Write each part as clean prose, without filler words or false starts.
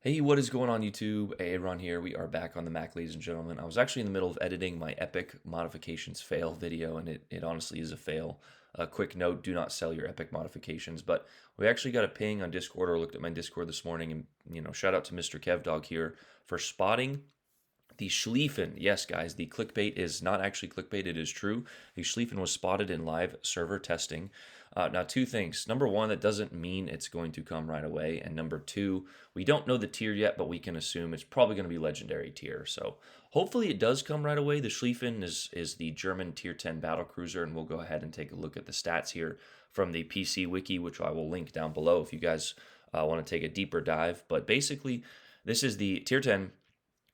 Hey, what is going on YouTube? Aaron here. We are back on the Mac, ladies and gentlemen. I was actually in the middle of editing my Epic Modifications fail video, and it honestly is a fail. A quick note, do not sell your Epic modifications. But we actually got a ping on Discord, or looked at my Discord this morning, and, shout out to Mr. KevDog here for spotting the Schlieffen. Yes, guys, the clickbait is not actually clickbait, it is true. The Schlieffen was spotted in live server testing. Now, two things. Number one, that doesn't mean it's going to come right away. And number two, we don't know the tier yet, but we can assume it's probably going to be legendary tier. So hopefully it does come right away. The Schlieffen is the German tier 10 battle cruiser, and we'll go ahead and take a look at the stats here from the PC wiki, which I will link down below if you guys want to take a deeper dive. But basically, this is the tier 10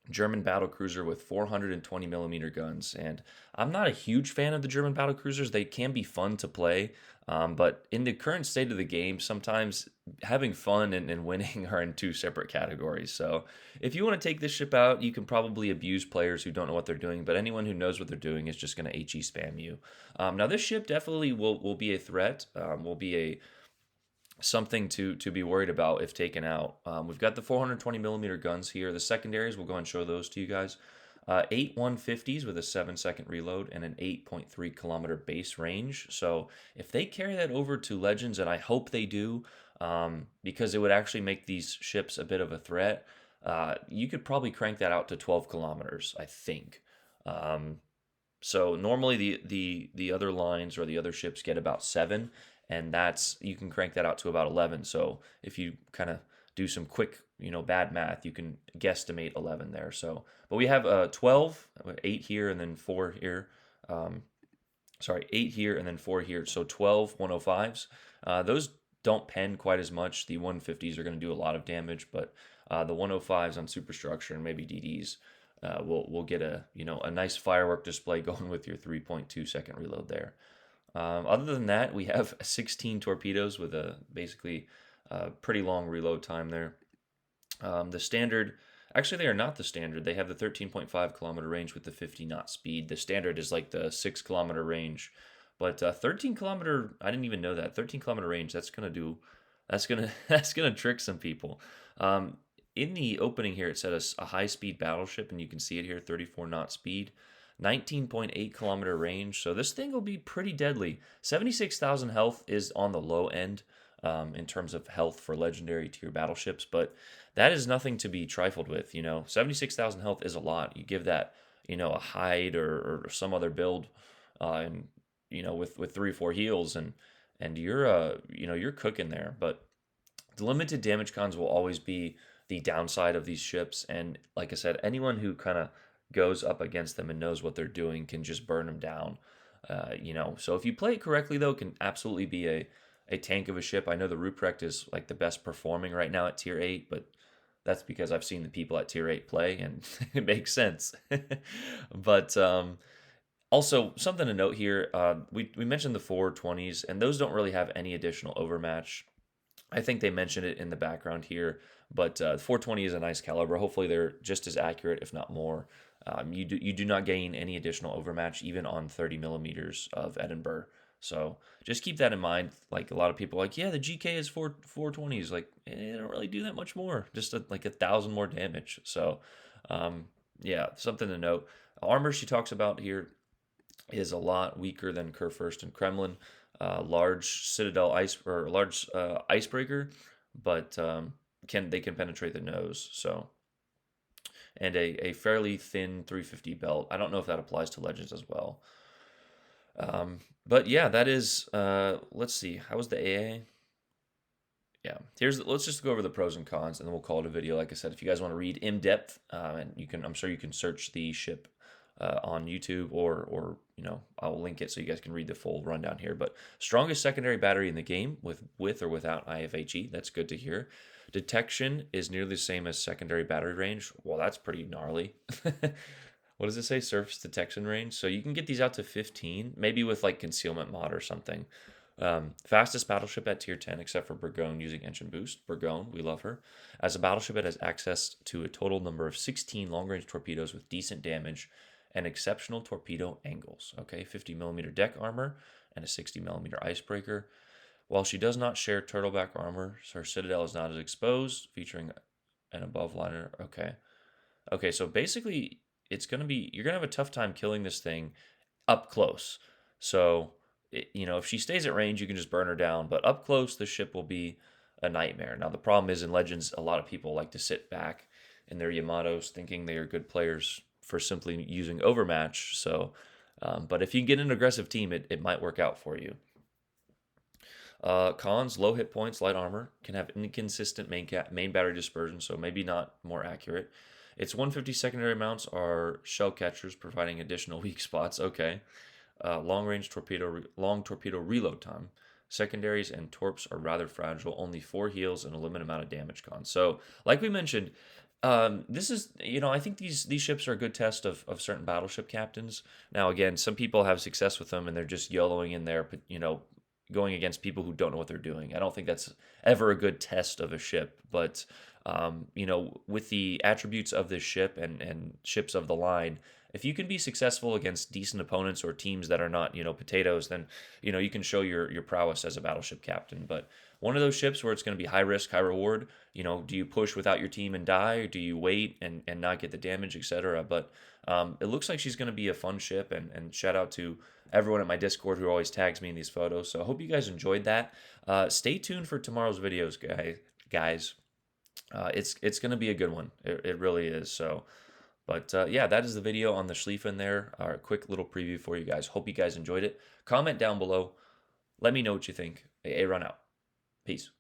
German battle cruiser with 420 millimeter guns. And I'm not a huge fan of the German battle cruisers. They can be fun to play, but in the current state of the game, sometimes having fun and winning are in two separate categories. So if you want to take this ship out, you can probably abuse players who don't know what they're doing, but anyone who knows what they're doing is just going to HE spam you. Now, this ship definitely will be a threat, will be a something to be worried about if taken out. We've got the 420 millimeter guns here. The secondaries, we'll go and show those to you guys. 8 150s with a 7-second reload and an 8.3 kilometer base range. So if they carry that over to Legends, and I hope they do, because it would actually make these ships a bit of a threat, you could probably crank that out to 12 kilometers, I think. So normally the other lines or the other ships get about 7, and that's you can crank that out to about 11. So if you kind of do some quick, bad math, you can guesstimate 11 there. So, but we have 12, 8 here and then 4 here. Sorry, 8 here and then 4 here. So 12 105s. Those don't pen quite as much. The 150s are going to do a lot of damage, but the 105s on superstructure and maybe DDs will get a nice firework display going with your 3.2-second reload there. Other than that, we have 16 torpedoes with a basically pretty long reload time there. The standard, actually, they are not the standard. They have the 13.5 kilometer range with the 50 knot speed. The standard is like the 6 kilometer range, but 13 kilometer, I didn't even know that 13 kilometer range. That's gonna trick some people. In the opening here, it said a high speed battleship, and you can see it here, 34 knot speed. 19.8 kilometer range, so this thing will be pretty deadly. 76,000 health is on the low end in terms of health for legendary tier battleships, but that is nothing to be trifled with. 76,000 health is a lot. You give that, a hide or some other build, and with 3 or 4 heals, and you're cooking there. But the limited damage cons will always be the downside of these ships, and like I said, anyone who kind of goes up against them and knows what they're doing can just burn them down. So if you play it correctly, though, it can absolutely be a tank of a ship. I know the Ruprecht is like the best performing right now at tier 8, but that's because I've seen the people at tier 8 play, and it makes sense. But also, something to note here, we mentioned the 420s, and those don't really have any additional overmatch. I think they mentioned it in the background here, but 420 is a nice caliber. Hopefully they're just as accurate, if not more. You do not gain any additional overmatch even on 30 millimeters of Edinburgh. So just keep that in mind. Like a lot of people are like, yeah, the GK is 420s. Like, they don't really do that much more. Just like 1,000 more damage. So yeah, something to note. Armor she talks about here is a lot weaker than Kurfürst and Kremlin. Large Citadel ice or large icebreaker, but they can penetrate the nose. So, and a fairly thin 350 belt. I don't know if that applies to Legends as well. But yeah, that is. Let's see. How was the AA? Yeah, let's just go over the pros and cons, and then we'll call it a video. Like I said, if you guys want to read in depth, and I'm sure you can search the ship on YouTube, or I'll link it so you guys can read the full rundown here. But strongest secondary battery in the game with or without IFHE. That's good to hear. Detection is nearly the same as secondary battery range. Well, that's pretty gnarly. What does it say? Surface detection range. So you can get these out to 15, maybe with like concealment mod or something. Fastest battleship at tier 10, except for Burgoyne using engine boost. Burgoyne, we love her. As a battleship, it has access to a total number of 16 long-range torpedoes with decent damage and exceptional torpedo angles. Okay, 50 millimeter deck armor and a 60 millimeter icebreaker. While she does not share turtleback armor, her citadel is not as exposed, featuring and above liner. Okay. Okay, so basically it's going to be you're going to have a tough time killing this thing up close. So, if she stays at range, you can just burn her down, but up close the ship will be a nightmare. Now, the problem is in Legends, a lot of people like to sit back in their Yamatos thinking they are good players for simply using Overmatch. So, but if you get an aggressive team, it might work out for you. Cons, low hit points, light armor, can have inconsistent main battery dispersion, so maybe not more accurate. Its 150 secondary mounts are shell catchers, providing additional weak spots. Okay. Long torpedo reload time. Secondaries and torps are rather fragile, only 4 heals and a limited amount of damage con. So, like we mentioned, this is, I think these ships are a good test of certain battleship captains. Now, again, some people have success with them and they're just YOLOing in there, going against people who don't know what they're doing. I don't think that's ever a good test of a ship, but with the attributes of this ship and ships of the line, if you can be successful against decent opponents or teams that are not, potatoes, then, you can show your prowess as a battleship captain. But one of those ships where it's going to be high risk, high reward, do you push without your team and die, or do you wait and not get the damage, etc.? But it looks like she's going to be a fun ship, and shout out to everyone at my Discord who always tags me in these photos. So I hope you guys enjoyed that. Stay tuned for tomorrow's videos, guys. It's going to be a good one. It really is. So, but yeah, that is the video on the Schlieffen there. Our quick little preview for you guys. Hope you guys enjoyed it. Comment down below. Let me know what you think. Run out. Peace.